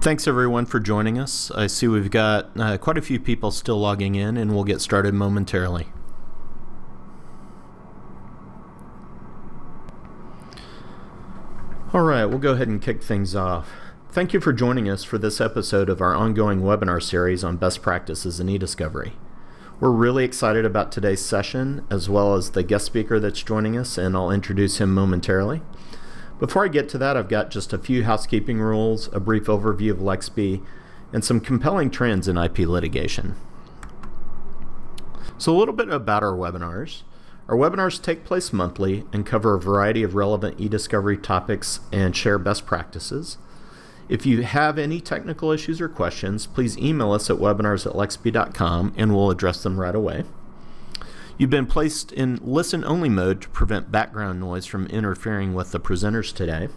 Thanks everyone for joining us. I see we've got quite a few people still logging in, and we'll get started momentarily. All right, we'll go ahead and kick things off. Thank you for joining us for this episode of our ongoing webinar series on best practices in eDiscovery. We're really excited about today's session, as well as the guest speaker that's joining us, and I'll introduce him momentarily. Before I get to that, I've got just a few housekeeping rules, a brief overview of LexB, and some compelling trends in IP litigation. So a little bit about our webinars. Our webinars take place monthly and cover a variety of relevant eDiscovery topics and share best practices. If you have any technical issues or questions, please email us at webinars@lexb.com and we'll address them right away. You've been placed in listen-only mode to prevent background noise from interfering with the presenters today.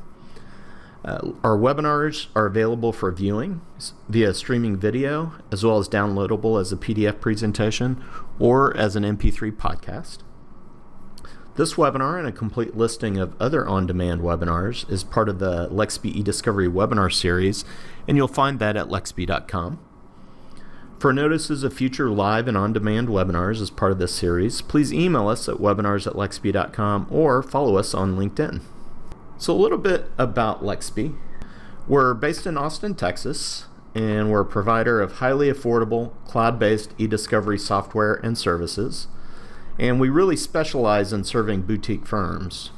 Our webinars are available for viewing via streaming video, as well as downloadable as a PDF presentation or as an MP3 podcast. This webinar and a complete listing of other on-demand webinars is part of the LexB eDiscovery webinar series, and you'll find that at lexb.com. For notices of future live and on-demand webinars as part of this series, please email us at webinars@lexb.com or follow us on LinkedIn. So a little bit about LexB. We're based in Austin, Texas, and we're a provider of highly affordable, cloud-based eDiscovery software and services, and we really specialize in serving boutique firms.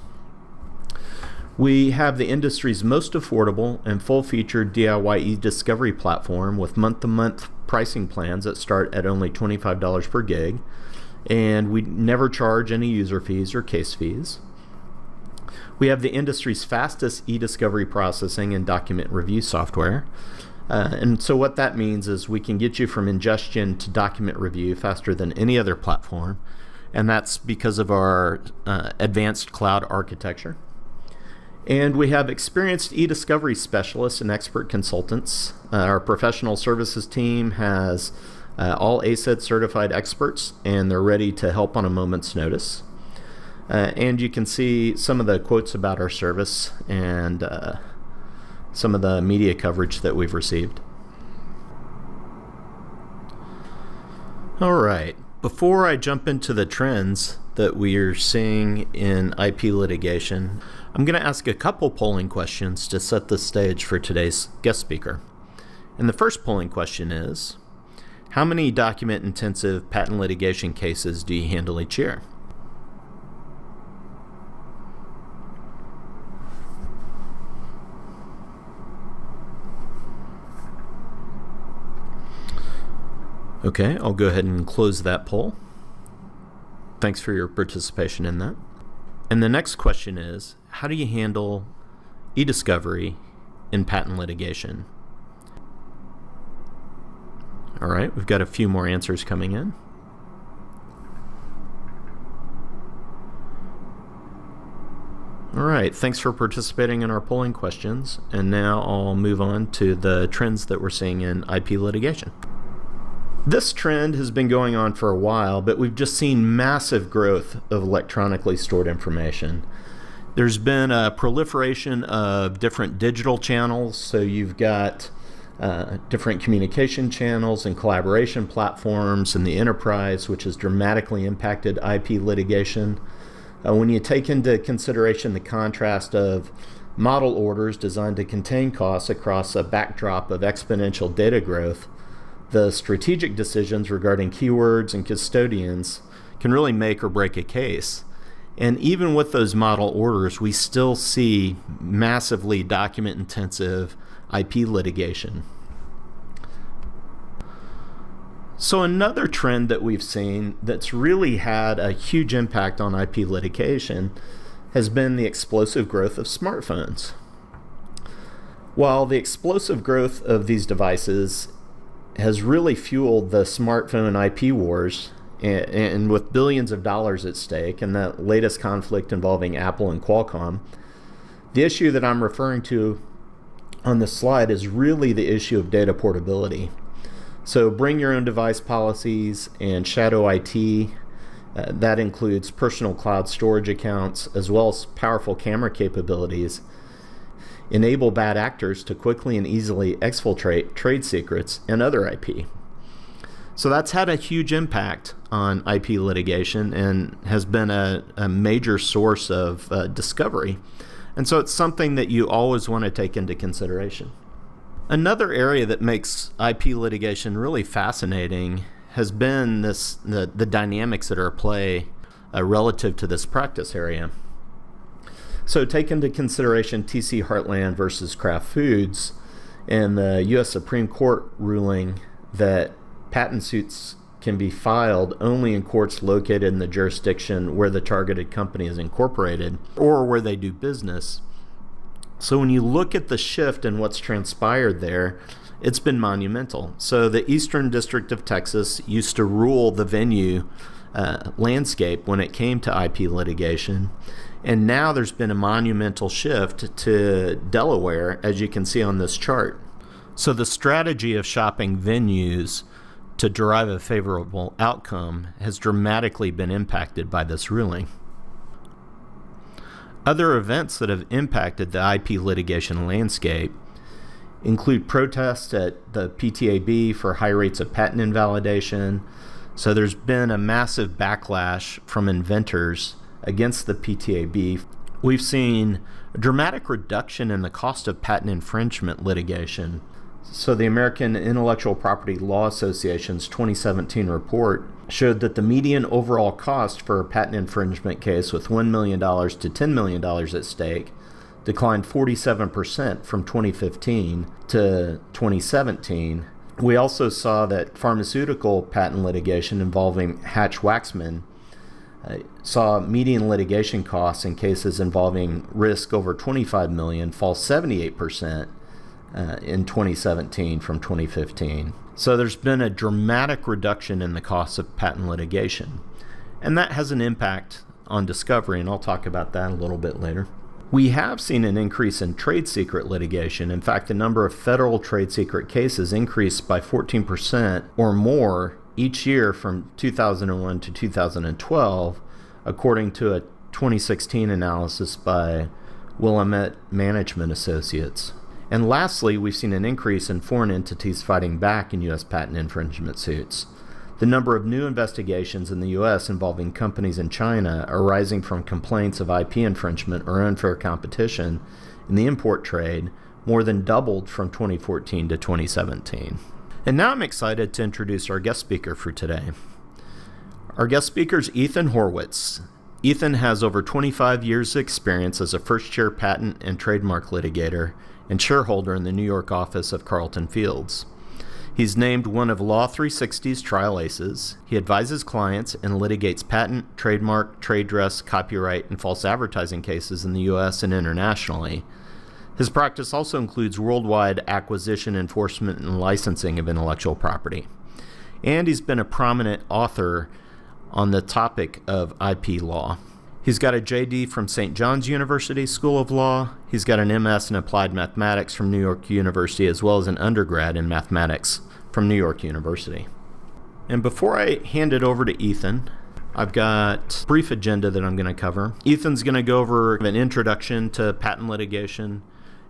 We have the industry's most affordable and full-featured DIY eDiscovery platform with month-to-month pricing plans that start at only $25 per gig, and we never charge any user fees or case fees. We have the industry's fastest eDiscovery processing and document review software. And so what that means is we can get you from ingestion to document review faster than any other platform, and that's because of our advanced cloud architecture. And we have experienced eDiscovery specialists and expert consultants. Our professional services team has all ACED certified experts, and they're ready to help on a moment's notice. And you can see some of the quotes about our service and some of the media coverage that we've received. All right, before I jump into the trends that we are seeing in IP litigation, I'm going to ask a couple polling questions to set the stage for today's guest speaker. And the first polling question is, how many document-intensive patent litigation cases do you handle each year? Okay, I'll go ahead and close that poll. Thanks for your participation in that. And the next question is, how do you handle eDiscovery in patent litigation? All right, we've got a few more answers coming in. All right, thanks for participating in our polling questions. And now I'll move on to the trends that we're seeing in IP litigation. This trend has been going on for a while, but we've just seen massive growth of electronically stored information. There's been a proliferation of different digital channels, so you've got different communication channels and collaboration platforms in the enterprise, which has dramatically impacted IP litigation. When you take into consideration the contrast of model orders designed to contain costs across a backdrop of exponential data growth, the strategic decisions regarding keywords and custodians can really make or break a case. And even with those model orders, we still see massively document-intensive IP litigation. So another trend that we've seen that's really had a huge impact on IP litigation has been the explosive growth of smartphones. While the explosive growth of these devices has really fueled the smartphone IP wars, and with billions of dollars at stake, and the latest conflict involving Apple and Qualcomm, the issue that I'm referring to on this slide is really the issue of data portability. So bring your own device policies and shadow IT. That includes personal cloud storage accounts as well as powerful camera capabilities. enable bad actors to quickly and easily exfiltrate trade secrets and other IP. So that's had a huge impact on IP litigation and has been a major source of discovery. And so it's something that you always want to take into consideration. Another area that makes IP litigation really fascinating has been the dynamics that are at play relative to this practice area. So take into consideration TC Heartland versus Kraft Foods and the U.S. Supreme Court ruling that patent suits can be filed only in courts located in the jurisdiction where the targeted company is incorporated or where they do business. So when you look at the shift in what's transpired there, it's been monumental. So the Eastern District of Texas used to rule the venue landscape when it came to IP litigation. And now there's been a monumental shift to Delaware, as you can see on this chart. So the strategy of shopping venues to derive a favorable outcome has dramatically been impacted by this ruling. Other events that have impacted the IP litigation landscape include protests at the PTAB for high rates of patent invalidation. So there's been a massive backlash from inventors against the PTAB. We've seen a dramatic reduction in the cost of patent infringement litigation. So the American Intellectual Property Law Association's 2017 report showed that the median overall cost for a patent infringement case with $1 million to $10 million at stake declined 47% from 2015 to 2017. We also saw that pharmaceutical patent litigation involving Hatch-Waxman saw median litigation costs in cases involving risk over $25 million fall 78% in 2017 from 2015. So there's been a dramatic reduction in the cost of patent litigation. And that has an impact on discovery, and I'll talk about that a little bit later. We have seen an increase in trade secret litigation. In fact, the number of federal trade secret cases increased by 14% or more each year from 2001 to 2012, according to a 2016 analysis by Willamette Management Associates. And lastly, we've seen an increase in foreign entities fighting back in U.S. patent infringement suits. The number of new investigations in the U.S. involving companies in China arising from complaints of IP infringement or unfair competition in the import trade more than doubled from 2014 to 2017. And now I'm excited to introduce our guest speaker for today. Our guest speaker is Ethan Horwitz. Ethan has over 25 years' experience as a first-year patent and trademark litigator and shareholder in the New York office of Carlton Fields. He's named one of Law 360's trial aces. He advises clients and litigates patent, trademark, trade dress, copyright, and false advertising cases in the U.S. and internationally. His practice also includes worldwide acquisition, enforcement, and licensing of intellectual property. And he's been a prominent author on the topic of IP law. He's got a JD from St. John's University School of Law. He's got an MS in Applied Mathematics from New York University, as well as an undergrad in mathematics from New York University. And before I hand it over to Ethan, I've got a brief agenda that I'm going to cover. Ethan's going to go over an introduction to patent litigation,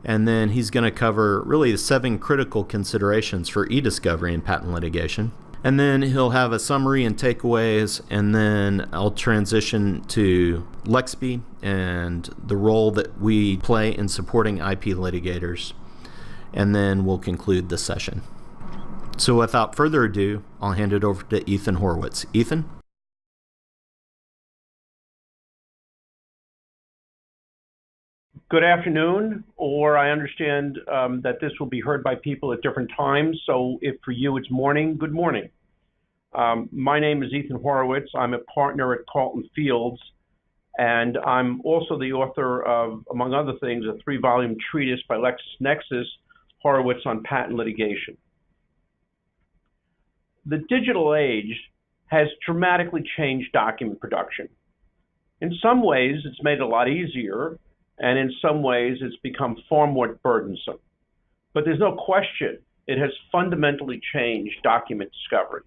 and then he's going to cover really the 7 critical considerations for eDiscovery in patent litigation. And then he'll have a summary and takeaways, and then I'll transition to Lexby and the role that we play in supporting IP litigators, and then we'll conclude the session. So without further ado, I'll hand it over to Ethan Horwitz. Ethan? Good afternoon, or I understand that this will be heard by people at different times. So if for you it's morning, good morning. My name is Ethan Horowitz. I'm a partner at Carlton Fields, and I'm also the author of, among other things, a 3-volume treatise by LexisNexis, Horowitz on Patent Litigation. The digital age has dramatically changed document production. In some ways, it's made it a lot easier, and in some ways, it's become far more burdensome. But there's no question it has fundamentally changed document discovery.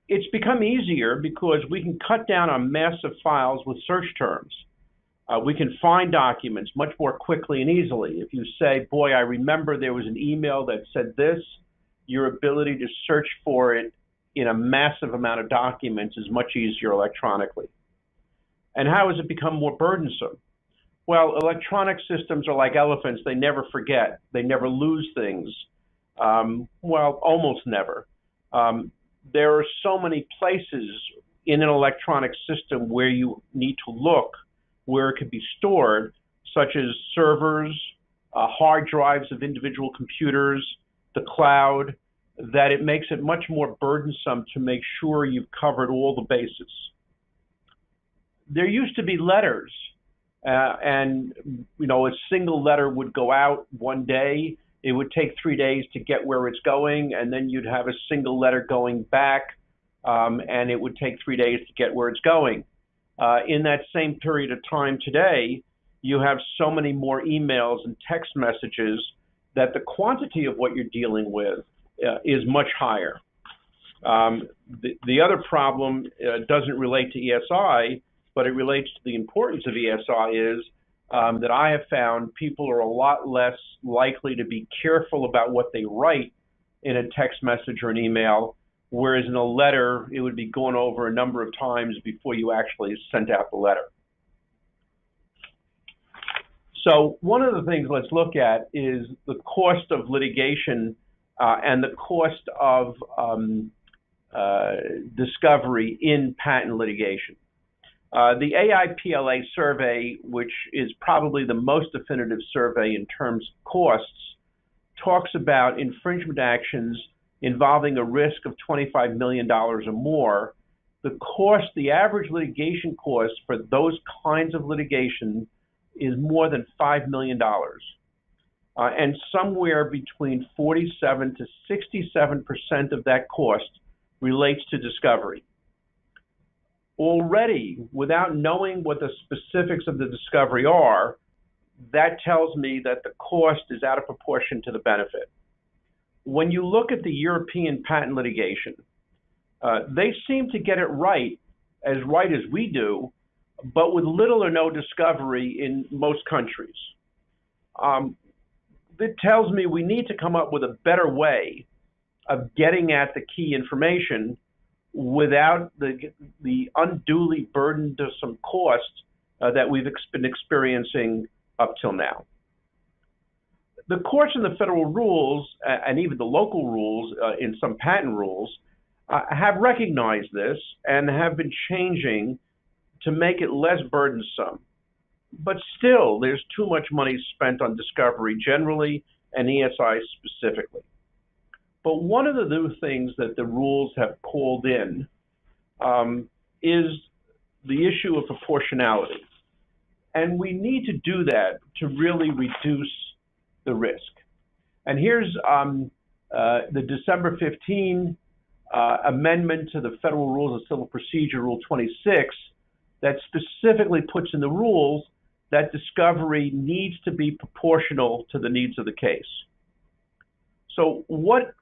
It's become easier because we can cut down on massive files with search terms. We can find documents much more quickly and easily. If you say, boy, I remember there was an email that said this, your ability to search for it in a massive amount of documents is much easier electronically. And how has it become more burdensome? Well, electronic systems are like elephants. They never forget. They never lose things. Well, almost never. There are so many places in an electronic system where you need to look, where it could be stored, such as servers, hard drives of individual computers, the cloud, that it makes it much more burdensome to make sure you've covered all the bases. There used to be letters, and a single letter would go out one day. It would take 3 days to get where it's going, and then you'd have a single letter going back, and it would take 3 days to get where it's going. In that same period of time today, you have so many more emails and text messages that the quantity of what you're dealing with is much higher. The other problem doesn't relate to ESI, but it relates to the importance of ESI is that I have found people are a lot less likely to be careful about what they write in a text message or an email, whereas in a letter, it would be gone over a number of times before you actually sent out the letter. So one of the things let's look at is the cost of litigation and the cost of discovery in patent litigation. The AIPLA survey, which is probably the most definitive survey in terms of costs, talks about infringement actions involving a risk of $25 million or more. The average litigation cost for those kinds of litigation is more than $5 million. And somewhere between 47 to 67% of that cost relates to discovery. Already, without knowing what the specifics of the discovery are, that tells me that the cost is out of proportion to the benefit. When you look at the European patent litigation, they seem to get it right as we do, but with little or no discovery in most countries. It tells me we need to come up with a better way of getting at the key information without the unduly burdensome cost that we've been experiencing up till now. The courts and the federal rules, and even the local rules in some patent rules, have recognized this and have been changing to make it less burdensome. But still, there's too much money spent on discovery generally and ESI specifically. But one of the new things that the rules have called in is the issue of proportionality. And we need to do that to really reduce the risk. And here's the December 15 amendment to the Federal Rules of Civil Procedure, Rule 26, that specifically puts in the rules that discovery needs to be proportional to the needs of the case. So what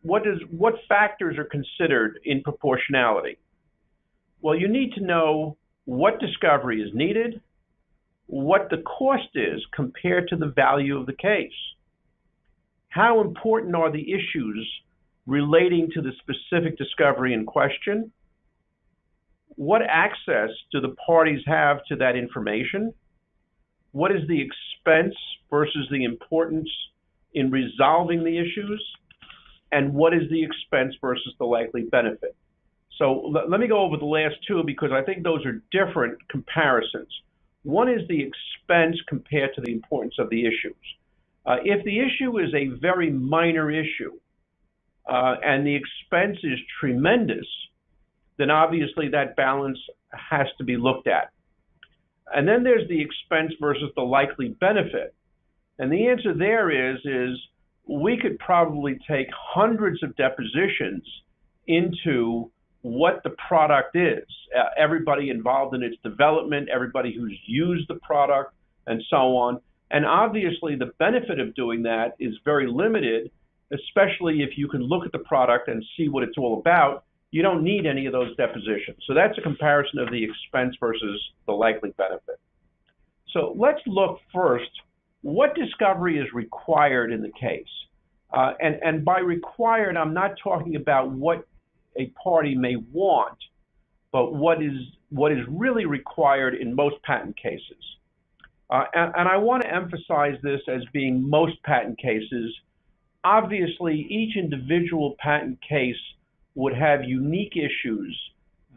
factors are considered in proportionality? Well, you need to know what discovery is needed, what the cost is compared to the value of the case. How important are the issues relating to the specific discovery in question? What access do the parties have to that information? What is the expense versus the importance in resolving the issues? And what is the expense versus the likely benefit? So let me go over the last two because I think those are different comparisons. One is the expense compared to the importance of the issues. If the issue is a very minor issue and the expense is tremendous, then obviously that balance has to be looked at. And then there's the expense versus the likely benefit. And the answer there is we could probably take hundreds of depositions into what the product is, everybody involved in its development, everybody who's used the product, and so on. And obviously, the benefit of doing that is very limited, especially if you can look at the product and see what it's all about. You don't need any of those depositions. So that's a comparison of the expense versus the likely benefit. So let's look first, what discovery is required in the case? And by required, I'm not talking about what a party may want, but what is really required in most patent cases. And I want to emphasize this as being most patent cases. Obviously, each individual patent case would have unique issues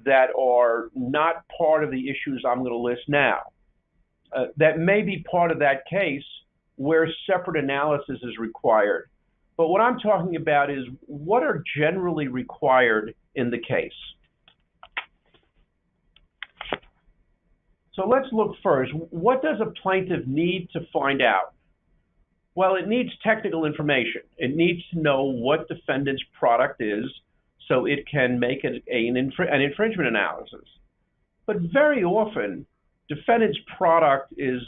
that are not part of the issues I'm going to list now. That may be part of that case where separate analysis is required. But what I'm talking about is what are generally required in the case. So let's look first. What does a plaintiff need to find out? Well, it needs technical information. It needs to know what defendant's product is so it can make an infringement analysis. But very often, defendant's product is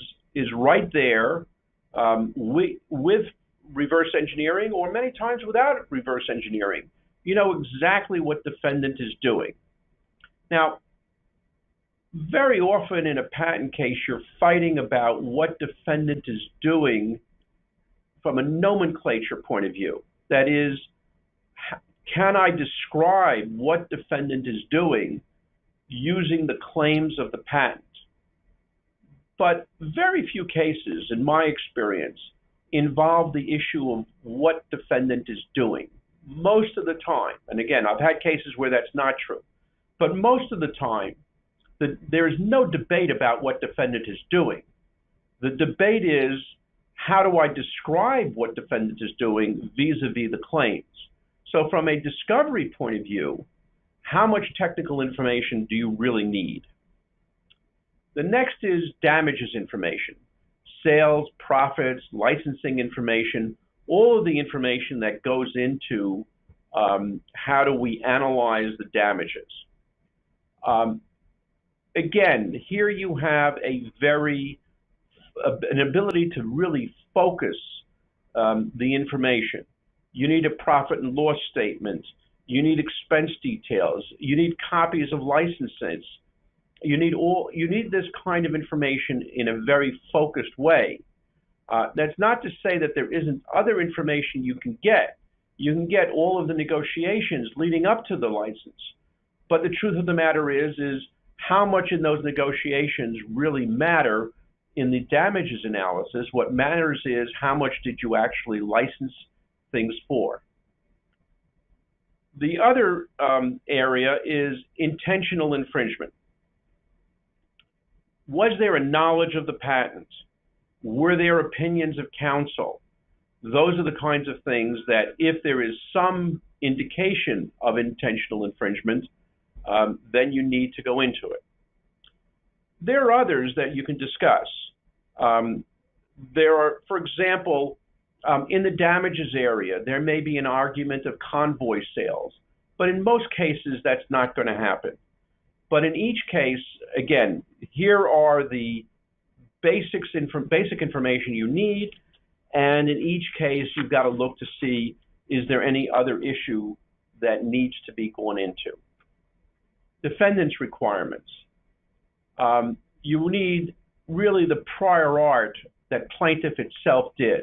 right there with reverse engineering, or many times without reverse engineering. You know exactly what defendant is doing. Now, very often in a patent case, you're fighting about what defendant is doing from a nomenclature point of view. That is, can I describe what defendant is doing using the claims of the patent? But very few cases, in my experience, involve the issue of what defendant is doing. Most of the time, and again, I've had cases where that's not true, but most of the time, there is no debate about what defendant is doing. The debate is, how do I describe what defendant is doing vis-a-vis the claims? So from a discovery point of view, how much technical information do you really need? The next is damages information. Sales, profits, licensing information, all of the information that goes into how do we analyze the damages. Again, here you have an ability to really focus the information. You need a profit and loss statement. You need expense details. You need copies of licenses. You need this kind of information in a very focused way. That's not to say that there isn't other information you can get. You can get all of the negotiations leading up to the license. But the truth of the matter is how much in those negotiations really matter in the damages analysis. What matters is how much did you actually license things for. The other area is intentional infringement. Was there a knowledge of the patent? Were there opinions of counsel? Those are the kinds of things that if there is some indication of intentional infringement, then you need to go into it. There are others that you can discuss. There are, for example, in the damages area, there may be an argument of convoy sales, but in most cases, that's not going to happen. But in each case, again, here are the basic information you need, and in each case, you've got to look to see, is there any other issue that needs to be gone into? Defendant's requirements. You need really the prior art that plaintiff itself did.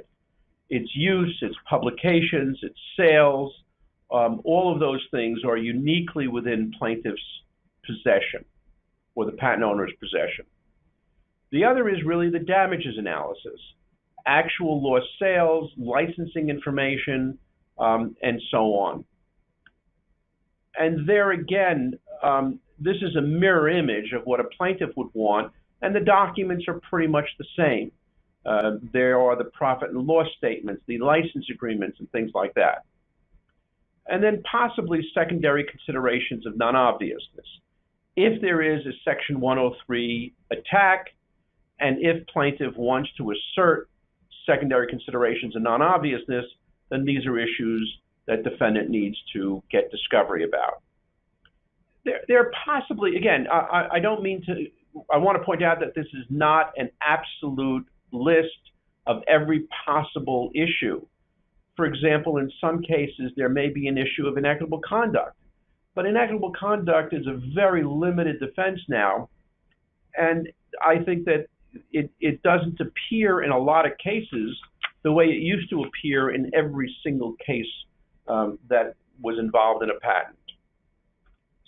Its use, its publications, its sales, all of those things are uniquely within plaintiff's possession or the patent owner's possession. The other is really the damages analysis, actual lost sales, licensing information, and so on. And there again, this is a mirror image of what a plaintiff would want, and the documents are pretty much the same. There are the profit and loss statements, the license agreements, and things like that. And then possibly secondary considerations of non-obviousness. If there is a Section 103 attack, and if plaintiff wants to assert secondary considerations of non-obviousness, then these are issues that defendant needs to get discovery about. There are possibly, again, I don't mean to, I want to point out that this is not an absolute list of every possible issue. For example, in some cases, there may be an issue of inequitable conduct. But inequitable conduct is a very limited defense now. And I think that it doesn't appear in a lot of cases the way it used to appear in every single case that was involved in a patent.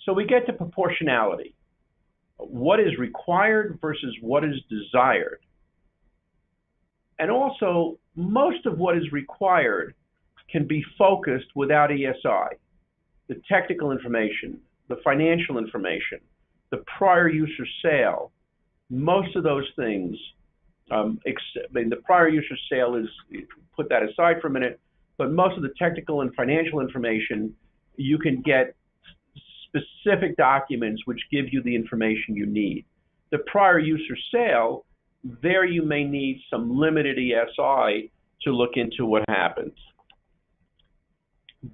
So we get to proportionality. What is required versus what is desired. And also, most of what is required can be focused without ESI. The technical information, the financial information, the prior use or sale, most of those things, the prior use or sale is, put that aside for a minute, but most of the technical and financial information, you can get specific documents which give you the information you need. The prior use or sale, there you may need some limited ESI to look into what happens.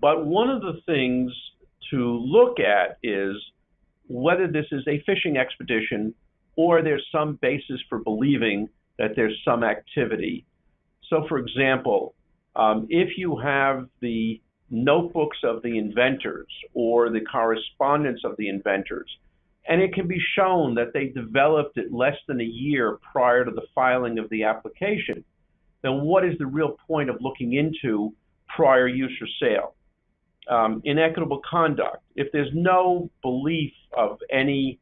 But one of the things to look at is whether this is a fishing expedition or there's some basis for believing that there's some activity. So for example, if you have the notebooks of the inventors or the correspondence of the inventors, and it can be shown that they developed it less than a year prior to the filing of the application, then what is the real point of looking into prior use or sale? Inequitable conduct. If there's no belief of any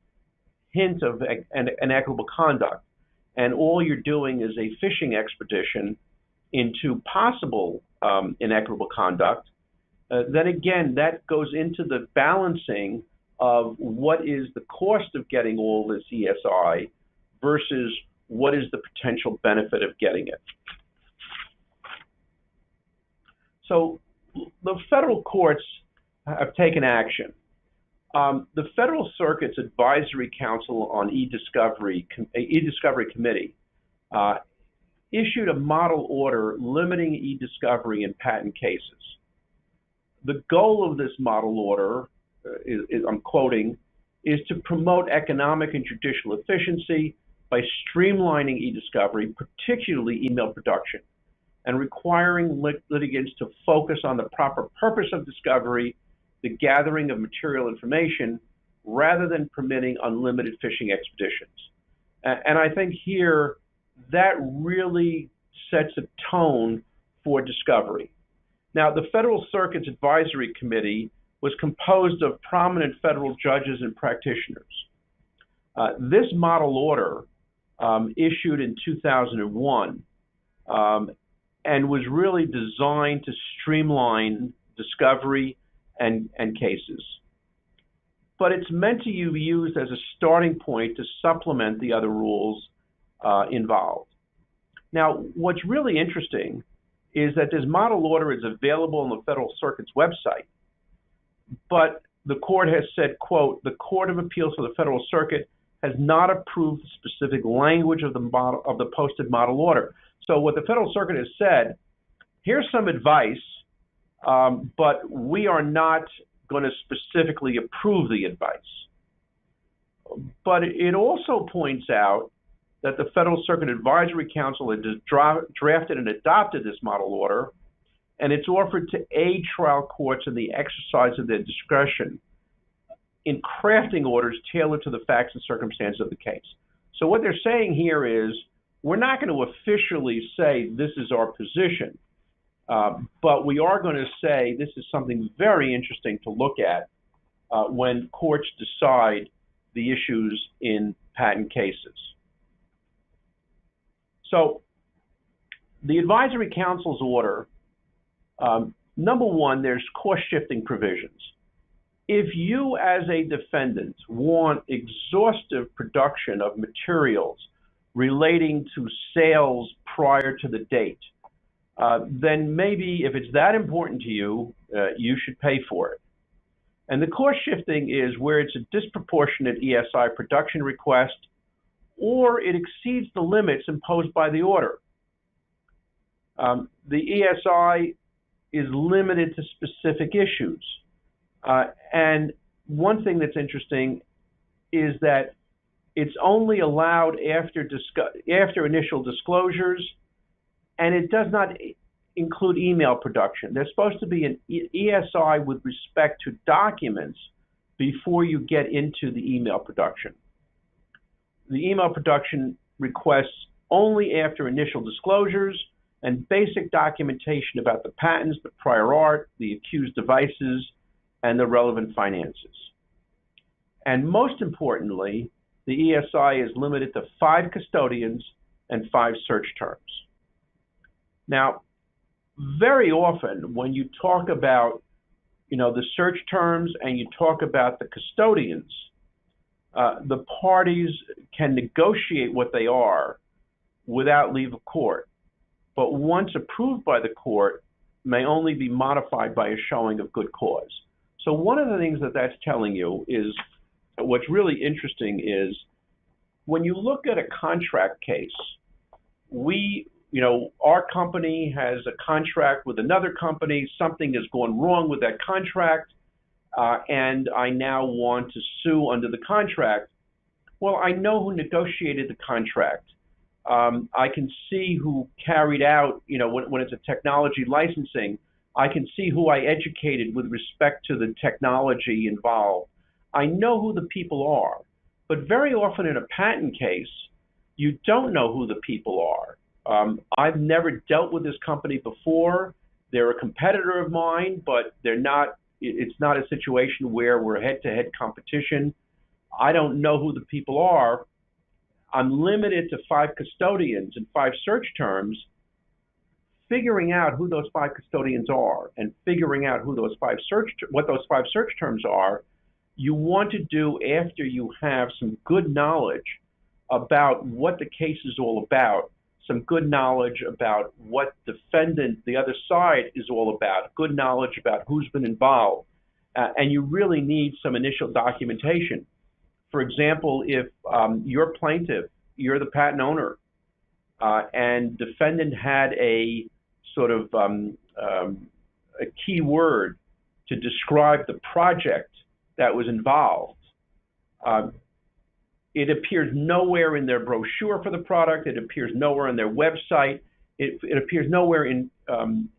hint of inequitable conduct, and all you're doing is a fishing expedition into possible inequitable conduct, then again, that goes into the balancing of what is the cost of getting all this ESI versus what is the potential benefit of getting it. So the federal courts have taken action. The Federal Circuit's Advisory Council on eDiscovery Committee issued a model order limiting eDiscovery in patent cases. The goal of this model order, I'm quoting, is to promote economic and judicial efficiency by streamlining eDiscovery, particularly email production, and requiring litigants to focus on the proper purpose of discovery, the gathering of material information, rather than permitting unlimited fishing expeditions. And I think here that really sets a tone for discovery. Now, the Federal Circuit's Advisory Committee was composed of prominent federal judges and practitioners. This model order issued in 2001 and was really designed to streamline discovery and cases. But it's meant to be used as a starting point to supplement the other rules involved. Now, what's really interesting is that this model order is available on the Federal Circuit's website, but the court has said, quote, the Court of Appeals for the Federal Circuit has not approved the specific language of the posted model order. So what the Federal Circuit has said, here's some advice, but we are not going to specifically approve the advice. But it also points out that the Federal Circuit Advisory Council had drafted and adopted this model order, and it's offered to aid trial courts in the exercise of their discretion in crafting orders tailored to the facts and circumstances of the case. So what they're saying here is, we're not going to officially say this is our position, but we are going to say this is something very interesting to look at when courts decide the issues in patent cases. So the Advisory Council's order, number one, there's cost-shifting provisions. If you as a defendant want exhaustive production of materials relating to sales prior to the date, then maybe if it's that important to you, you should pay for it. And the cost shifting is where it's a disproportionate ESI production request or it exceeds the limits imposed by the order. The ESI is limited to specific issues. And one thing that's interesting is that it's only allowed after initial disclosures, and it does not include email production. There's supposed to be an ESI with respect to documents before you get into the email production. The email production requests only after initial disclosures and basic documentation about the patents, the prior art, the accused devices, and the relevant finances. And most importantly, the ESI is limited to 5 custodians and 5 search terms. Now, very often when you talk about, the search terms and you talk about the custodians, the parties can negotiate what they are without leave of court. But once approved by the court, may only be modified by a showing of good cause. So one of the things that that's telling you is, what's really interesting is, when you look at a contract case, our company has a contract with another company, something has gone wrong with that contract, and I now want to sue under the contract. Well, I know who negotiated the contract. I can see who carried out, when it's a technology licensing, I can see who I educated with respect to the technology involved. I know who the people are. But very often in a patent case, you don't know who the people are. I've never dealt with this company before. They're a competitor of mine, but it's not a situation where we're head-to-head competition. I don't know who the people are. I'm limited to 5 custodians and 5 search terms. Figuring out who those 5 custodians are and figuring out what those 5 search terms are, you want to do after you have some good knowledge about what the case is all about, some good knowledge about what defendant, the other side, is all about, good knowledge about who's been involved, and you really need some initial documentation. For example, if you're plaintiff, you're the patent owner, and defendant had a sort of a key word to describe the project that was involved, it appears nowhere in their brochure for the product. It appears nowhere on their website. It appears nowhere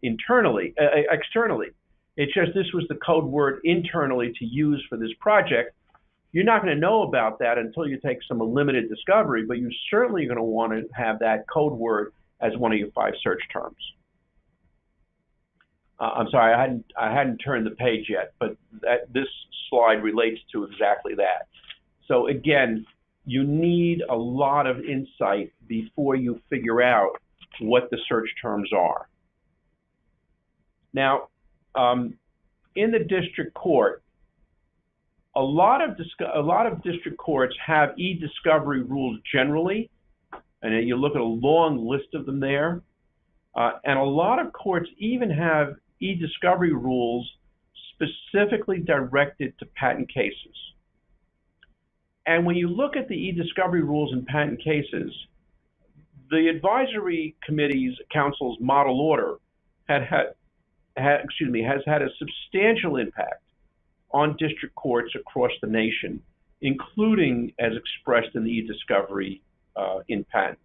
externally. It's just this was the code word internally to use for this project. You're not going to know about that until you take some limited discovery, but you're certainly going to want to have that code word as one of your 5 search terms. I'm sorry, I hadn't turned the page yet, but this slide relates to exactly that. So again, you need a lot of insight before you figure out what the search terms are. Now, in the district court, a lot of district courts have eDiscovery rules generally, and you look at a long list of them there. And a lot of courts even have eDiscovery rules specifically directed to patent cases. And when you look at the eDiscovery rules in patent cases, the advisory committee's council's model order has had a substantial impact on district courts across the nation, including as expressed in the eDiscovery in patents.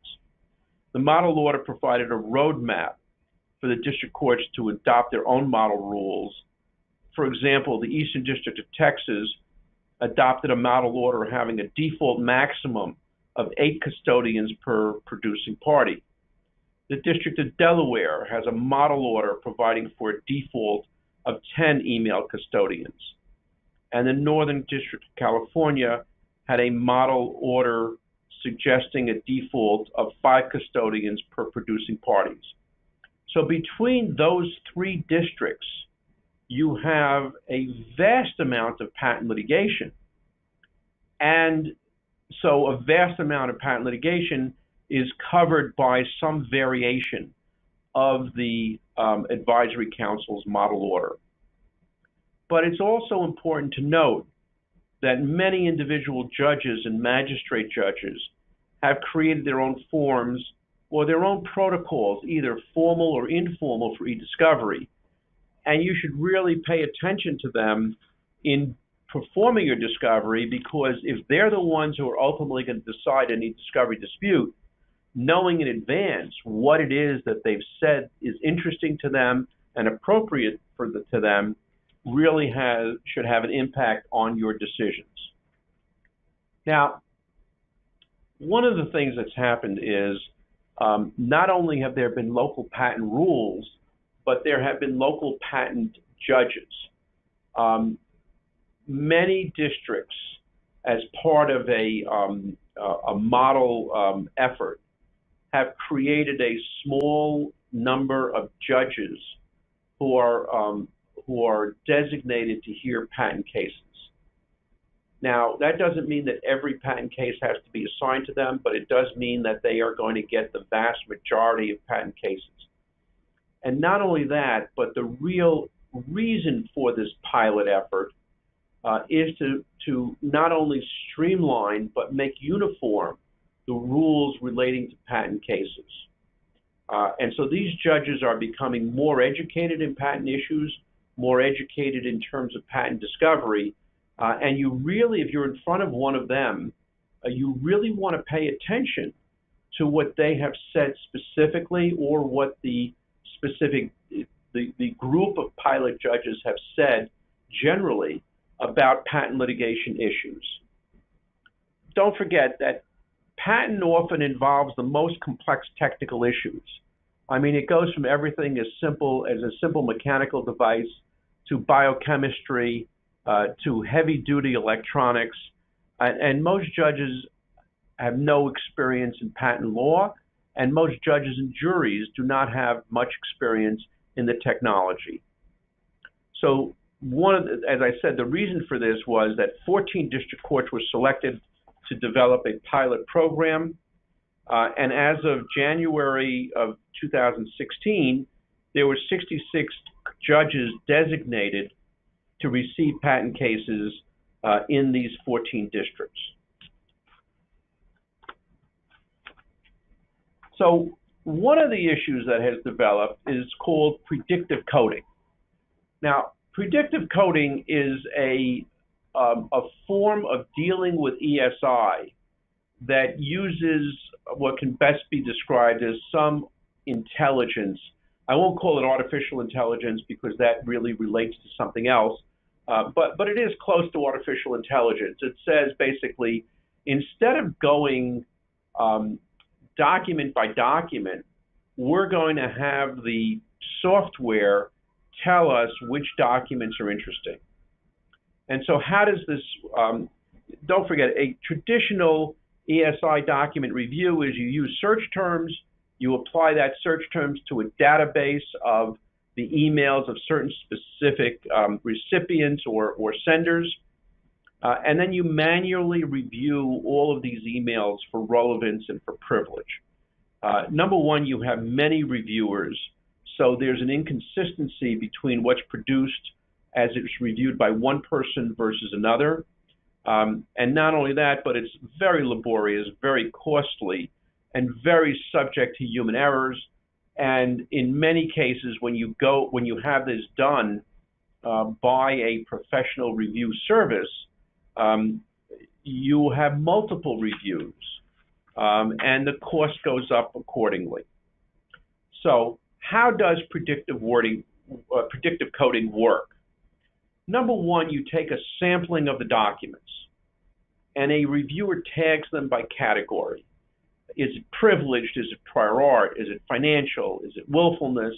The model order provided a roadmap for the district courts to adopt their own model rules. For example, the Eastern District of Texas adopted a model order having a default maximum of 8 custodians per producing party. The District of Delaware has a model order providing for a default of 10 email custodians. And the Northern District of California had a model order suggesting a default of 5 custodians per producing parties. So between those 3 districts, you have a vast amount of patent litigation. And so a vast amount of patent litigation is covered by some variation of the advisory council's model order. But it's also important to note that many individual judges and magistrate judges have created their own forms or their own protocols, either formal or informal, for eDiscovery. And you should really pay attention to them in performing your discovery, because if they're the ones who are ultimately going to decide an eDiscovery dispute, knowing in advance what it is that they've said is interesting to them and appropriate to them really should have an impact on your decisions. Now, one of the things that's happened is not only have there been local patent rules, but there have been local patent judges. Many districts, as part of a model effort, have created a small number of judges who are designated to hear patent cases. Now, that doesn't mean that every patent case has to be assigned to them, but it does mean that they are going to get the vast majority of patent cases. And not only that, but the real reason for this pilot effort is to not only streamline, but make uniform the rules relating to patent cases. And so these judges are becoming more educated in patent issues, more educated in terms of patent discovery, and you really, if you're in front of one of them, you really want to pay attention to what they have said specifically, or what the group of pilot judges have said generally about patent litigation issues. Don't forget that patent often involves the most complex technical issues. I mean, it goes from everything as simple as a simple mechanical device to biochemistry, to heavy-duty electronics, and most judges have no experience in patent law, and most judges and juries do not have much experience in the technology. So as I said, the reason for this was that 14 district courts were selected to develop a pilot program, and as of January of 2016, there were 66 judges designated to receive patent cases in these 14 districts. So one of the issues that has developed is called predictive coding. Now, predictive coding is a form of dealing with ESI that uses what can best be described as some intelligence. I won't call it artificial intelligence because that really relates to something else, but it is close to artificial intelligence. It says basically, instead of going document by document, we're going to have the software tell us which documents are interesting. And so how does this, don't forget, a traditional ESI document review is you use search terms, you apply that search terms to a database of the emails of certain specific recipients or senders, and then you manually review all of these emails for relevance and for privilege. Number one, you have many reviewers, so there's an inconsistency between what's produced as it's reviewed by one person versus another. And not only that, but it's very laborious, very costly, and very subject to human errors. And in many cases, when you have this done by a professional review service, you have multiple reviews, and the cost goes up accordingly. So how does predictive coding work? Number one, you take a sampling of the documents, and a reviewer tags them by category. Is it privileged? Is it prior art? Is it financial? Is it willfulness?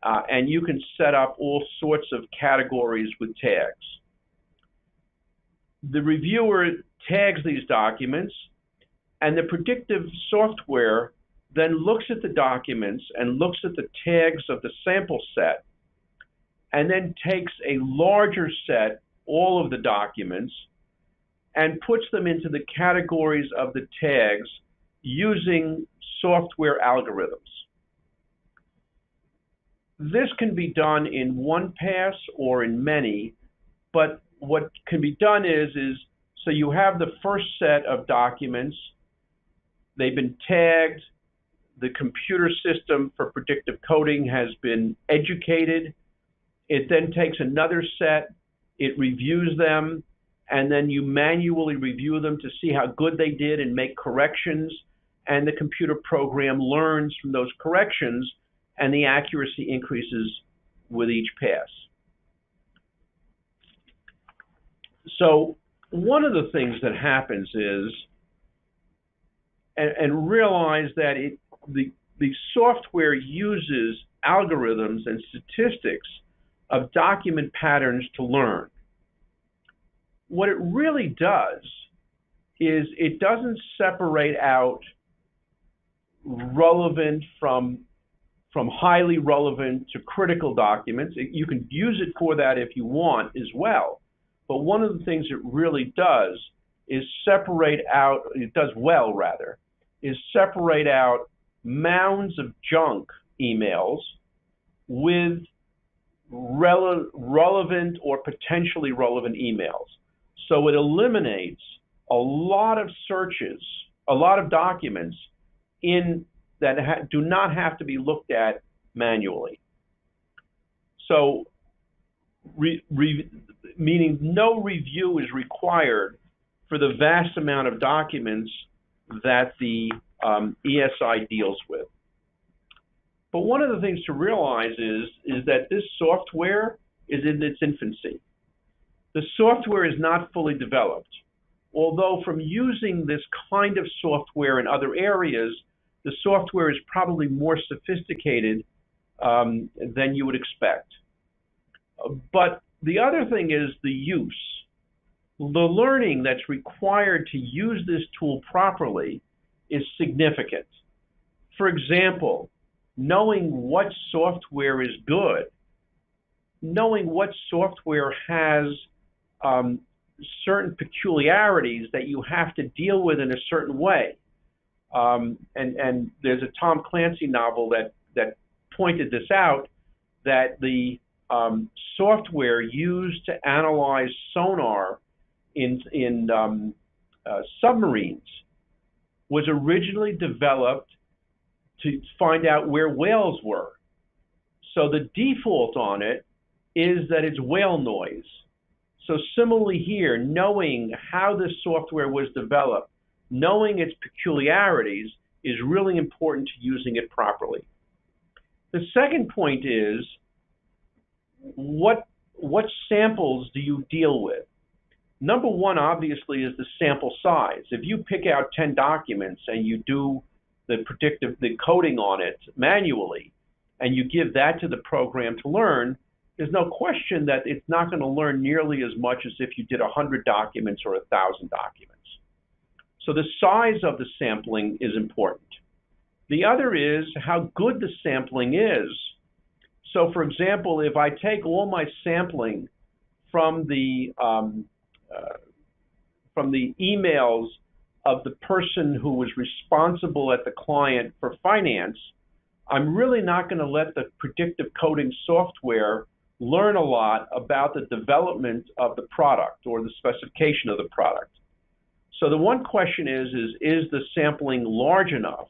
And you can set up all sorts of categories with tags. The reviewer tags these documents, and the predictive software then looks at the documents and looks at the tags of the sample set, and then takes a larger set, all of the documents, and puts them into the categories of the tags using software algorithms. This can be done in one pass or in many, but what can be done is so you have the first set of documents, they've been tagged, the computer system for predictive coding has been educated. It then takes another set, it reviews them, and then you manually review them to see how good they did and make corrections, and the computer program learns from those corrections, and the accuracy increases with each pass. So one of the things that happens is and realize that the software uses algorithms and statistics of document patterns to learn. What it really does is it doesn't separate out relevant from highly relevant to critical documents. You can use it for that if you want as well. But one of the things it really does is separate out, it does well rather, is separate out mounds of junk emails with relevant or potentially relevant emails. So it eliminates a lot of searches, a lot of documents that do not have to be looked at manually. So, meaning no review is required for the vast amount of documents that the ESI deals with. But one of the things to realize is that this software is in its infancy. The software is not fully developed. Although from using this kind of software in other areas, the software is probably more sophisticated than you would expect. But the other thing is the use. The learning that's required to use this tool properly is significant. For example, knowing what software is good, knowing what software has certain peculiarities that you have to deal with in a certain way. And there's a Tom Clancy novel that pointed this out, that the software used to analyze sonar in submarines was originally developed to find out where whales were. So the default on it is that it's whale noise. So similarly here, knowing how this software was developed, knowing its peculiarities is really important to using it properly. The second point is, what samples do you deal with? Number one, obviously, is the sample size. If you pick out 10 documents and you do the coding on it manually, and you give that to the program to learn, there's no question that it's not going to learn nearly as much as if you did 100 documents or 1,000 documents. So the size of the sampling is important. The other is how good the sampling is. So for example, if I take all my sampling from the emails of the person who was responsible at the client for finance, I'm really not going to let the predictive coding software learn a lot about the development of the product or the specification of the product. So the one question is the sampling large enough?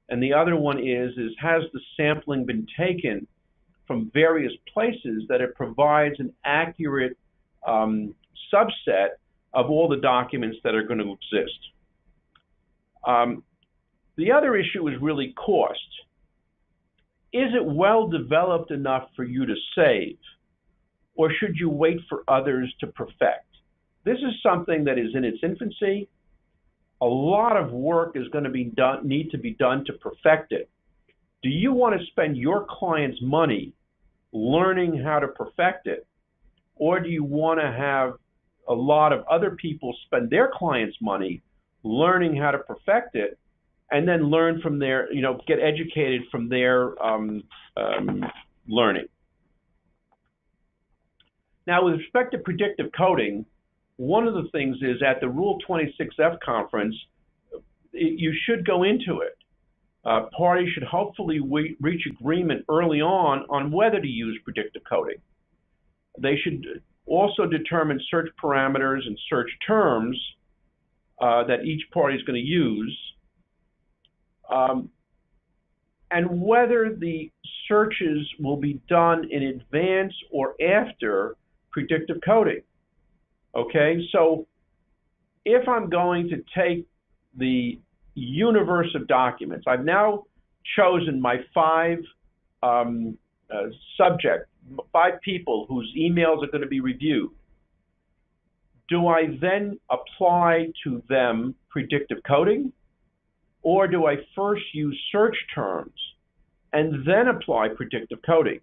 And the other one is has the sampling been taken from various places that it provides an accurate subset of all the documents that are going to exist? The other issue is really cost. Is it well developed enough for you to save, or should you wait for others to perfect? This is something that is in its infancy. A lot of work is going to need to be done to perfect it. Do you want to spend your client's money learning how to perfect it, or do you want to have a lot of other people spend their client's money learning how to perfect it, and then learn from their, get educated from their learning? Now, with respect to predictive coding, one of the things is at the Rule 26F conference, you should go into it. Parties should hopefully reach agreement early on whether to use predictive coding. They should also determine search parameters and search terms that each party is going to use, and whether the searches will be done in advance or after predictive coding. Okay, so if I'm going to take the universe of documents, I've now chosen my five people whose emails are going to be reviewed. Do I then apply to them predictive coding, Or do I first use search terms and then apply predictive coding?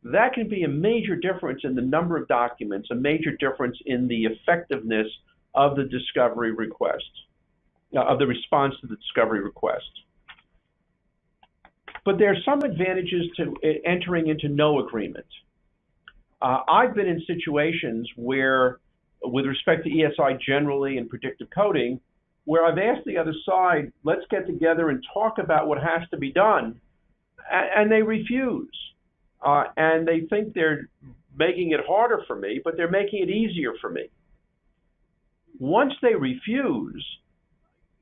That can be a major difference in the number of documents, a major difference in the effectiveness of the discovery request, of the response to the discovery request. But there are some advantages to entering into no agreement. I've been in situations where, with respect to ESI generally and predictive coding, where I've asked the other side, let's get together and talk about what has to be done, and they refuse. And they think they're making it harder for me, but they're making it easier for me. Once they refuse,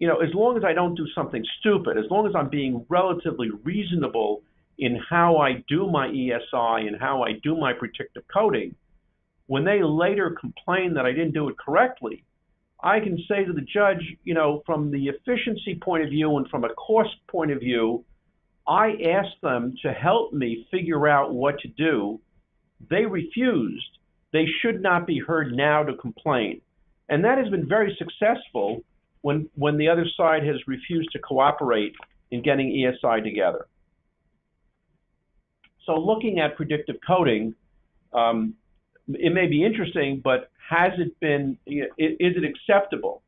as long as I don't do something stupid, as long as I'm being relatively reasonable in how I do my ESI and how I do my predictive coding, when they later complain that I didn't do it correctly, I can say to the judge, from the efficiency point of view and from a cost point of view, I asked them to help me figure out what to do. They refused. They should not be heard now to complain. And that has been very successful when the other side has refused to cooperate in getting ESI together. So looking at predictive coding, it may be interesting, but has it been, is it acceptable?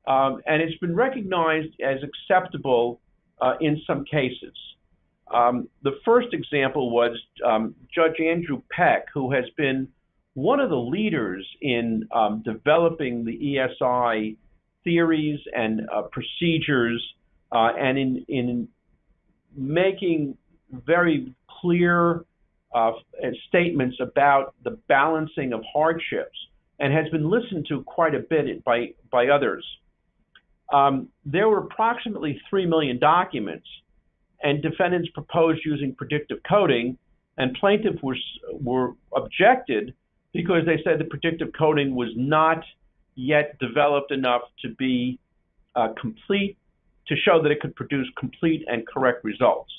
And it's been recognized as acceptable in some cases. The first example was Judge Andrew Peck, who has been one of the leaders in developing the ESI theories and procedures and in making very clear statements about the balancing of hardships, and has been listened to quite a bit by others. There were approximately 3 million documents, and defendants proposed using predictive coding, and plaintiffs were objected because they said the predictive coding was not yet developed enough to be complete, to show that it could produce complete and correct results.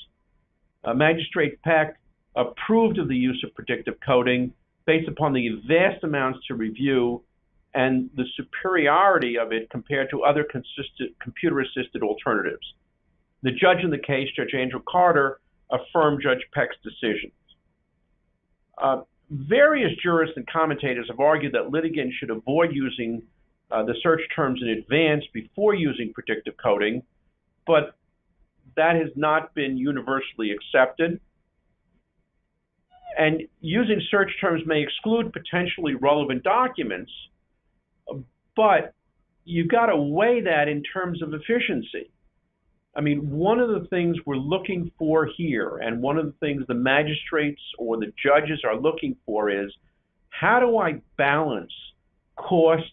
Magistrate Peck approved of the use of predictive coding based upon the vast amounts to review and the superiority of it compared to other computer-assisted alternatives. The judge in the case, Judge Andrew Carter, affirmed Judge Peck's decisions. Various jurists and commentators have argued that litigants should avoid using the search terms in advance before using predictive coding, but that has not been universally accepted. And using search terms may exclude potentially relevant documents, but you've got to weigh that in terms of efficiency. I mean, one of the things we're looking for here, and one of the things the magistrates or the judges are looking for, is how do I balance cost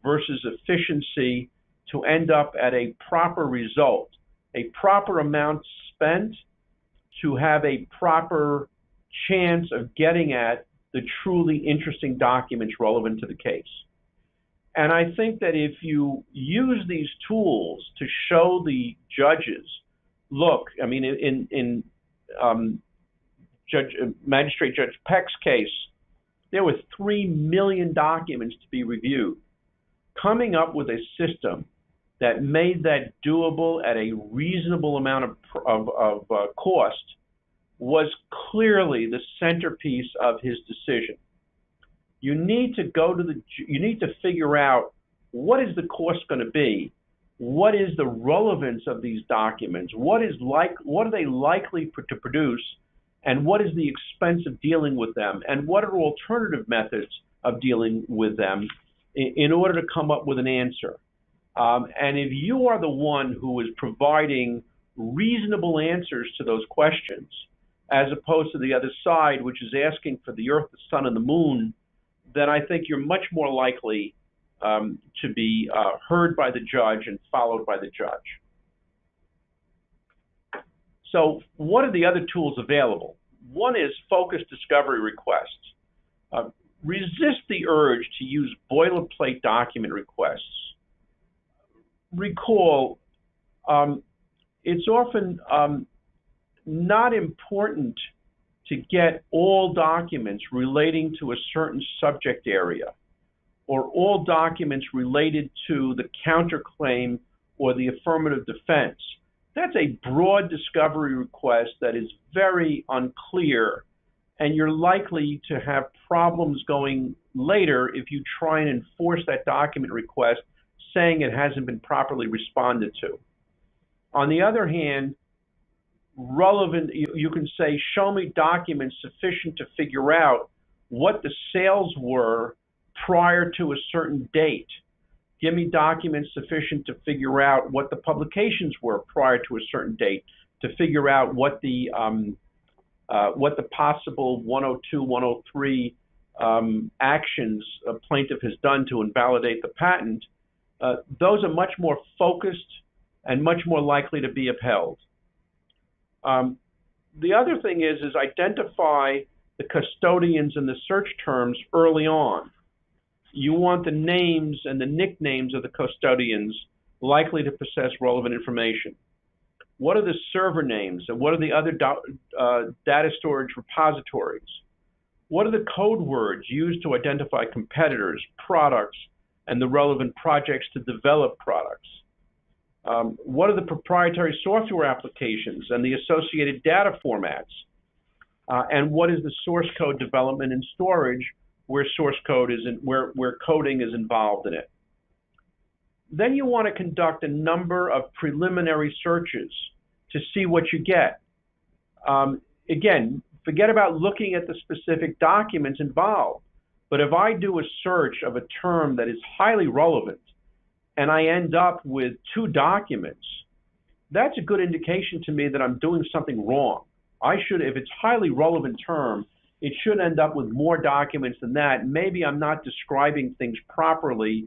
versus efficiency to end up at a proper result, a proper amount spent to have a proper chance of getting at the truly interesting documents relevant to the case. And I think that if you use these tools to show the judges, look, I mean, in Magistrate Judge Peck's case, there were 3 million documents to be reviewed. Coming up with a system that made that doable at a reasonable amount of cost was clearly the centerpiece of his decision. You need to figure out, what is the cost going to be? What is the relevance of these documents? What are they likely to produce? And what is the expense of dealing with them? And what are alternative methods of dealing with them in order to come up with an answer? And if you are the one who is providing reasonable answers to those questions, as opposed to the other side, which is asking for the earth, the sun, and the moon, then I think you're much more likely to be heard by the judge and followed by the judge. So what are the other tools available? One is focused discovery requests. Resist the urge to use boilerplate document requests. Recall, it's often not important to get all documents relating to a certain subject area, or all documents related to the counterclaim or the affirmative defense. That's a broad discovery request that is very unclear, and you're likely to have problems going later if you try and enforce that document request saying it hasn't been properly responded to. On the other hand, relevant, you can say, show me documents sufficient to figure out what the sales were prior to a certain date. Give me documents sufficient to figure out what the publications were prior to a certain date, to figure out what the possible 102, 103 actions a plaintiff has done to invalidate the patent. Those are much more focused and much more likely to be upheld. The other thing is identify the custodians and the search terms early on. You want the names and the nicknames of the custodians likely to possess relevant information. What are the server names and what are the other data storage repositories? What are the code words used to identify competitors, products, and the relevant projects to develop products? What are the proprietary software applications and the associated data formats? And what is the source code development and storage where source code is where coding is involved in it? Then you want to conduct a number of preliminary searches to see what you get. Again, forget about looking at the specific documents involved. But if I do a search of a term that is highly relevant and I end up with 2 documents, that's a good indication to me that I'm doing something wrong. If it's highly relevant term, it should end up with more documents than that. Maybe I'm not describing things properly.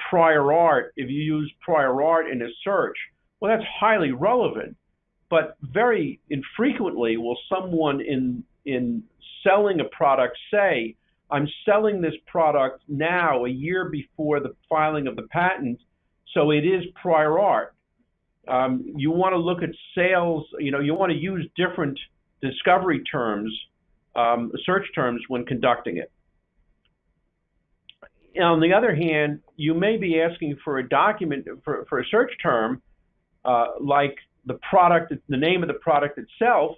Prior art, if you use prior art in a search, well, that's highly relevant. But very infrequently will someone in selling a product say, I'm selling this product now a year before the filing of the patent, so it is prior art. You want to look at sales, you want to use different discovery terms, search terms when conducting it. On the other hand, you may be asking for a document for a search term like the product, the name of the product itself,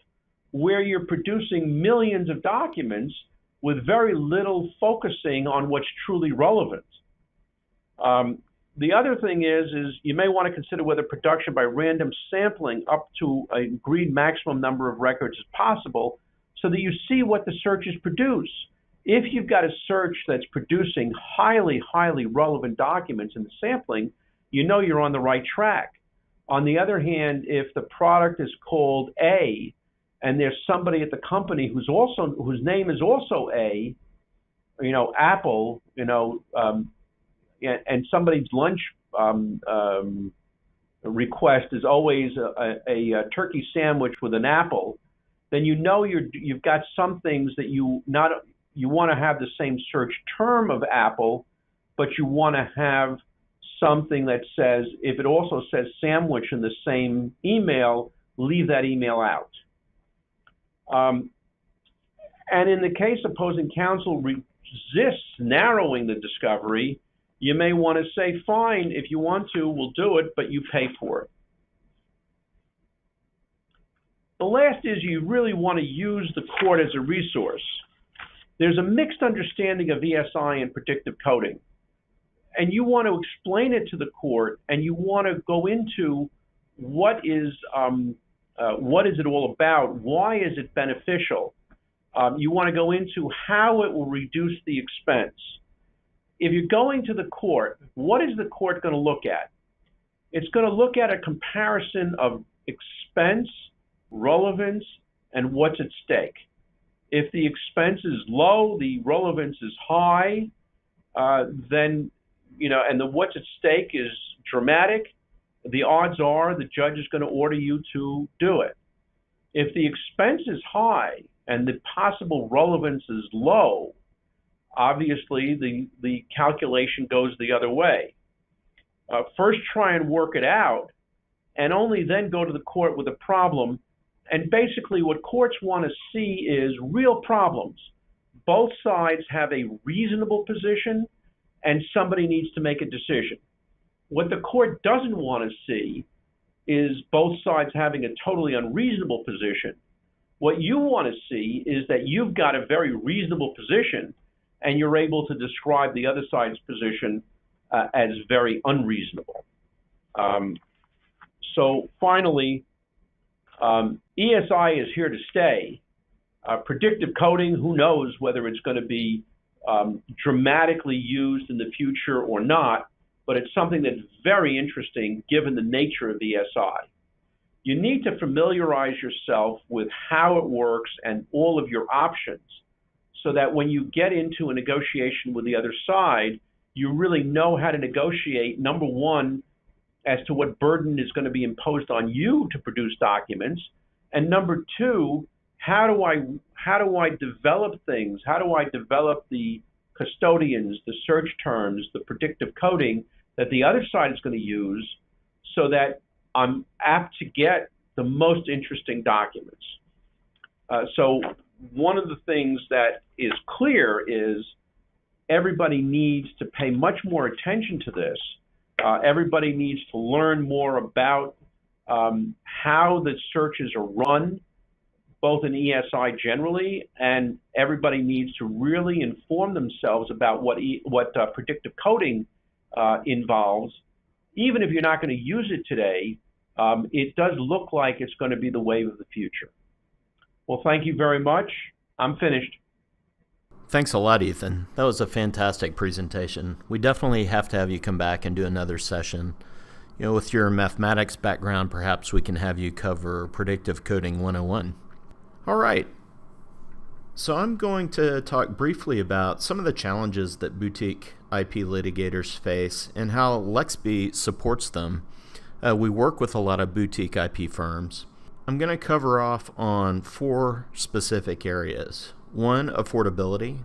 where you're producing millions of documents with very little focusing on what's truly relevant. The other thing is you may want to consider whether production by random sampling up to an agreed maximum number of records is possible so that you see what the searches produce. If you've got a search that's producing highly, highly relevant documents in the sampling, you know you're on the right track. On the other hand, if the product is called A and there's somebody at the company whose name is also A, Apple, and somebody's lunch request is always a turkey sandwich with an apple, then you've got some things that you want to have the same search term of apple, but you want to have something that says, if it also says sandwich in the same email, leave that email out. And in the case opposing counsel resists narrowing the discovery, you may want to say, fine, if you want to, we'll do it, but you pay for it. The last is you really want to use the court as a resource. There's a mixed understanding of ESI and predictive coding. And you want to explain it to the court, and you want to go into what is it all about? Why is it beneficial? You want to go into how it will reduce the expense. If you're going to the court, what is the court going to look at? It's going to look at a comparison of expense, relevance, and what's at stake. If the expense is low, the relevance is high, then, and the what's at stake is dramatic, the odds are the judge is going to order you to do it. If the expense is high and the possible relevance is low, obviously the calculation goes the other way. First try and work it out, and only then go to the court with a problem. And basically what courts want to see is real problems. Both sides have a reasonable position, and somebody needs to make a decision. What the court doesn't want to see is both sides having a totally unreasonable position. What you want to see is that you've got a very reasonable position and you're able to describe the other side's position as very unreasonable. So finally, ESI is here to stay. Predictive coding, who knows whether it's going to be dramatically used in the future or not, but it's something that's very interesting given the nature of ESI. You need to familiarize yourself with how it works and all of your options so that when you get into a negotiation with the other side, you really know how to negotiate, number one, as to what burden is going to be imposed on you to produce documents, and number two, how do I develop things? How do I develop the custodians, the search terms, the predictive coding that the other side is going to use so that I'm apt to get the most interesting documents? So one of the things that is clear is everybody needs to pay much more attention to this. Everybody needs to learn more about how the searches are run, both in ESI generally, and everybody needs to really inform themselves about what predictive coding involves. Even if you're not going to use it today, it does look like it's going to be the wave of the future. Well, thank you very much. I'm finished. Thanks a lot, Ethan. That was a fantastic presentation. We definitely have to have you come back and do another session. You know, with your mathematics background, perhaps we can have you cover Predictive Coding 101. All right. So I'm going to talk briefly about some of the challenges that boutique IP litigators face and how Lexby supports them. We work with a lot of boutique IP firms. I'm going to cover off on 4 specific areas. 1, affordability.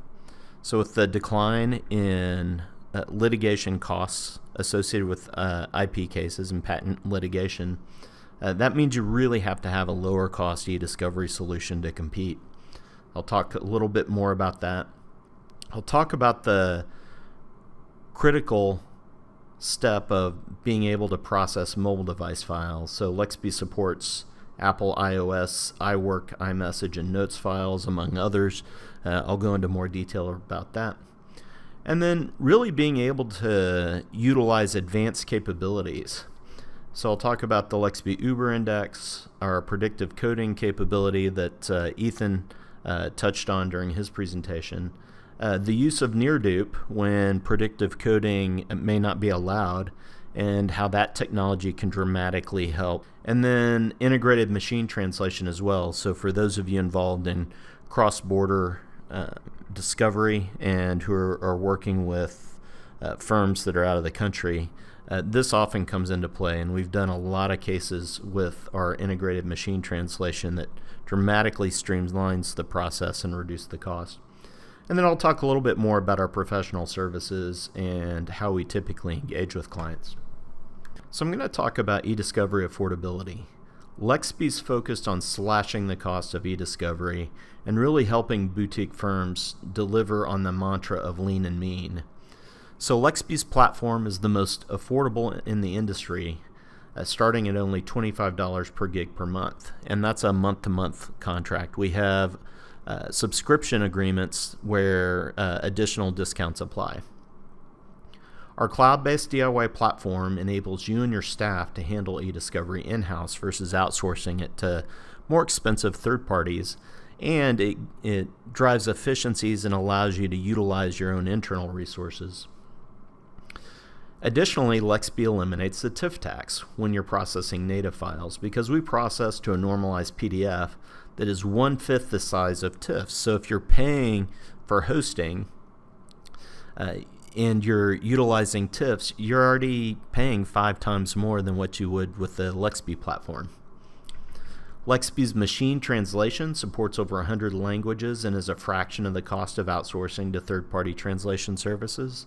So with the decline in litigation costs associated with IP cases and patent litigation, that means you really have to have a lower cost eDiscovery solution to compete. I'll talk a little bit more about that. I'll talk about the critical step of being able to process mobile device files. So Lexby supports Apple iOS, iWork, iMessage, and Notes files, among others. I'll go into more detail about that. And then really being able to utilize advanced capabilities. So I'll talk about the Lexby Uber Index, our predictive coding capability that Ethan touched on during his presentation, the use of near dupe when predictive coding may not be allowed, and how that technology can dramatically help. And then integrated machine translation as well. So for those of you involved in cross-border discovery and who are working with firms that are out of the country, this often comes into play. And we've done a lot of cases with our integrated machine translation that dramatically streamlines the process and reduces the cost. And then I'll talk a little bit more about our professional services and how we typically engage with clients. So I'm going to talk about eDiscovery affordability. Lexby's focused on slashing the cost of eDiscovery and really helping boutique firms deliver on the mantra of lean and mean. So Lexby's platform is the most affordable in the industry, starting at only $25 per gig per month, and that's a month-to-month contract. We have subscription agreements where additional discounts apply. Our cloud-based DIY platform enables you and your staff to handle eDiscovery in-house versus outsourcing it to more expensive third parties, and it drives efficiencies and allows you to utilize your own internal resources. Additionally, Lexby eliminates the TIFF tax when you're processing native files because we process to a normalized PDF that is 1/5 the size of TIFF. So if you're paying for hosting and you're utilizing TIFFs, you're already paying 5 times more than what you would with the Lexby platform. Lexby's machine translation supports over 100 languages and is a fraction of the cost of outsourcing to third-party translation services.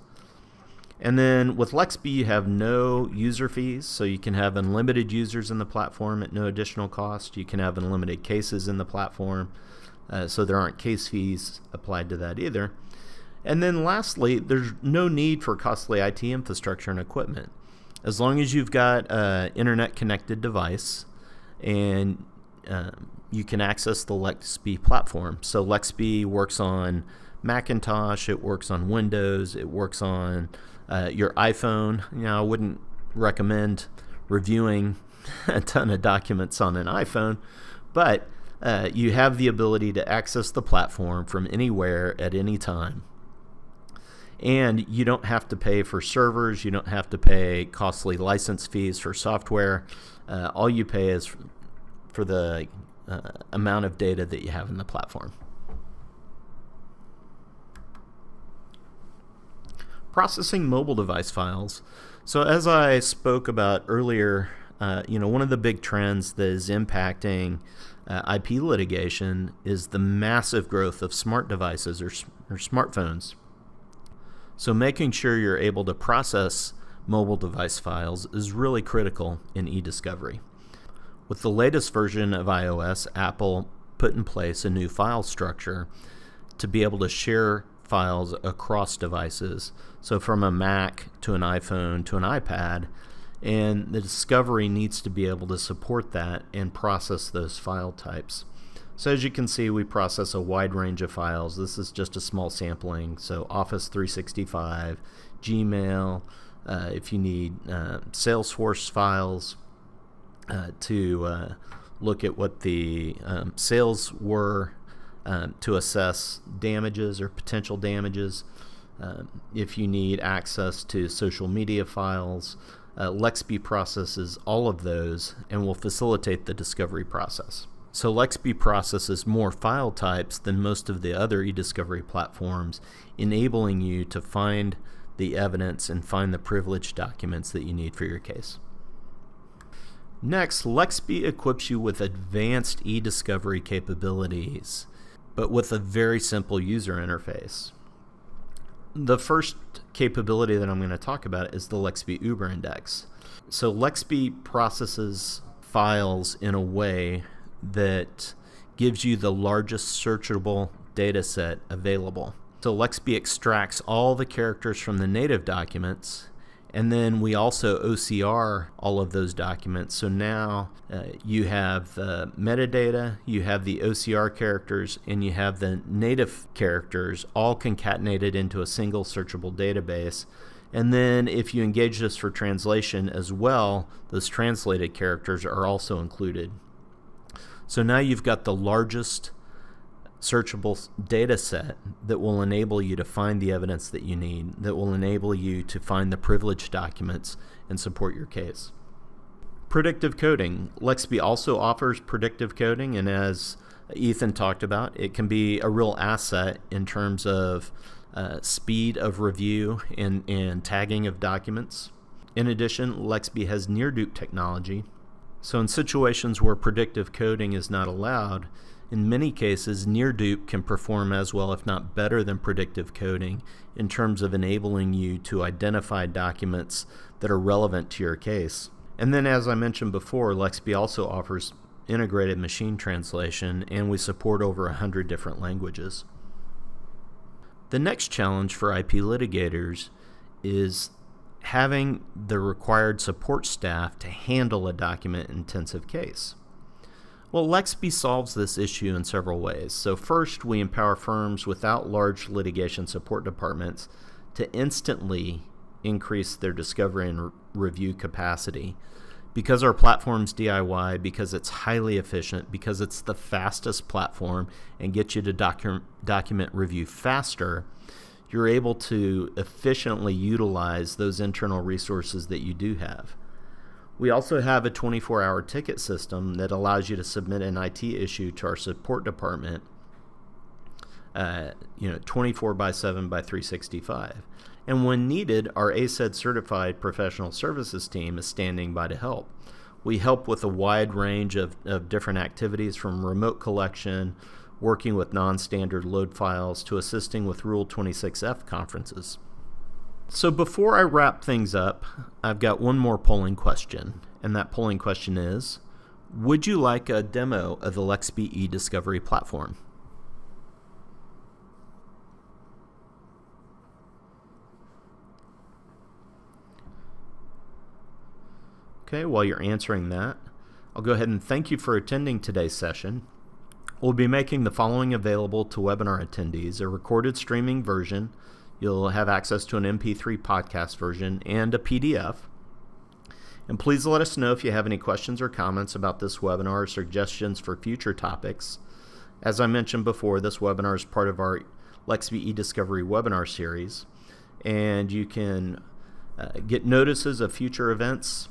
And then with Lexby, you have no user fees, so you can have unlimited users in the platform at no additional cost. You can have unlimited cases in the platform, so there aren't case fees applied to that either. And then lastly, there's no need for costly IT infrastructure and equipment. As long as you've got an internet-connected device and you can access the LexB platform. So LexB works on Macintosh, it works on Windows, it works on your iPhone. I wouldn't recommend reviewing a ton of documents on an iPhone, but you have the ability to access the platform from anywhere at any time. And you don't have to pay for servers, you don't have to pay costly license fees for software. All you pay is for the amount of data that you have in the platform. Processing mobile device files. So as I spoke about earlier, one of the big trends that is impacting IP litigation is the massive growth of smart devices or smartphones. So making sure you're able to process mobile device files is really critical in eDiscovery. With the latest version of iOS, Apple put in place a new file structure to be able to share files across devices. So from a Mac to an iPhone to an iPad, and the Discovery needs to be able to support that and process those file types. So as you can see, we process a wide range of files. This is just a small sampling. So Office 365, Gmail, if you need Salesforce files to look at what the sales were to assess damages or potential damages. If you need access to social media files, LexB processes all of those and will facilitate the discovery process. So LexB processes more file types than most of the other eDiscovery platforms, enabling you to find the evidence and find the privileged documents that you need for your case. Next, LexB equips you with advanced eDiscovery capabilities, but with a very simple user interface. The first capability that I'm going to talk about is the LexB Uber Index. So LexB processes files in a way that gives you the largest searchable data set available. So LexB extracts all the characters from the native documents, and then we also OCR all of those documents. So now you have the metadata, you have the OCR characters, and you have the native characters all concatenated into a single searchable database. And then if you engage this for translation as well, those translated characters are also included. So now you've got the largest searchable data set that will enable you to find the evidence that you need, that will enable you to find the privileged documents and support your case. Predictive coding. LexB also offers predictive coding, and as Ethan talked about, it can be a real asset in terms of speed of review and tagging of documents. In addition, LexB has near-dupe technology. So in situations where predictive coding is not allowed, in many cases, near-dupe can perform as well, if not better than predictive coding in terms of enabling you to identify documents that are relevant to your case. And then, as I mentioned before, LexB also offers integrated machine translation, and we support over 100 different languages. The next challenge for IP litigators is having the required support staff to handle a document-intensive case. Well, LexB solves this issue in several ways. So first, we empower firms without large litigation support departments to instantly increase their discovery and review capacity. Because our platform's DIY, because it's highly efficient, because it's the fastest platform and gets you to document review faster, you're able to efficiently utilize those internal resources that you do have. We also have a 24-hour ticket system that allows you to submit an IT issue to our support department 24/7 by 365. And when needed, our ACED certified professional services team is standing by to help. We help with a wide range of different activities, from remote collection, working with non-standard load files, to assisting with Rule 26F conferences. So before I wrap things up, I've got one more polling question, and that polling question is, would you like a demo of the LexB eDiscovery platform? Okay, while you're answering that, I'll go ahead and thank you for attending today's session. We'll be making the following available to webinar attendees: a recorded streaming version. You'll have access to an MP3 podcast version and a PDF. And please let us know if you have any questions or comments about this webinar or suggestions for future topics. As I mentioned before, this webinar is part of our Lexby eDiscovery webinar series, and you can get notices of future events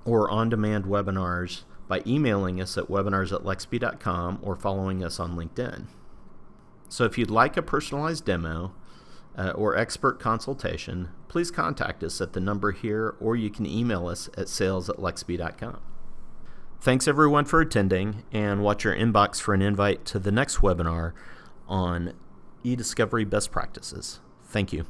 or on-demand webinars by emailing us at webinars@lexby.com or following us on LinkedIn. So if you'd like a personalized demo or expert consultation, please contact us at the number here, or you can email us at sales@lexby.com. Thanks everyone for attending, and watch your inbox for an invite to the next webinar on eDiscovery best practices. Thank you.